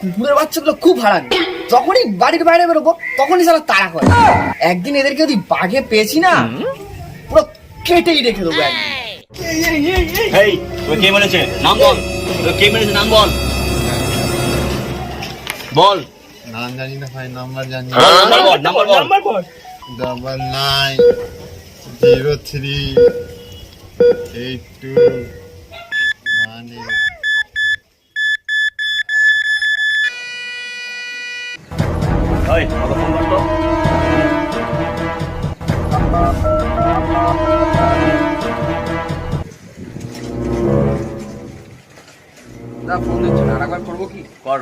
কুকুরের বাচ্চাগুলো খুব হারামি, যখনই বাড়ির বাইরে বেরোবো তখনই সারা তাড়া করে। একদিন এদেরকে যদি বাঘে পেয়েছি না, পুরো কেটেই রেখে দেবো। এই তোকে কে মেরেছে? নাম বল। তোকে কে মেরেছে? নাম বল। বল। নাম জানি না ভাই, নাম্বার জানি। নাম্বার বল, নাম্বার বল। 99038218। ওই আমাকে ফোন কর তো। ফোন দিচ্ছি না, আরেকবার করবো কি? কর।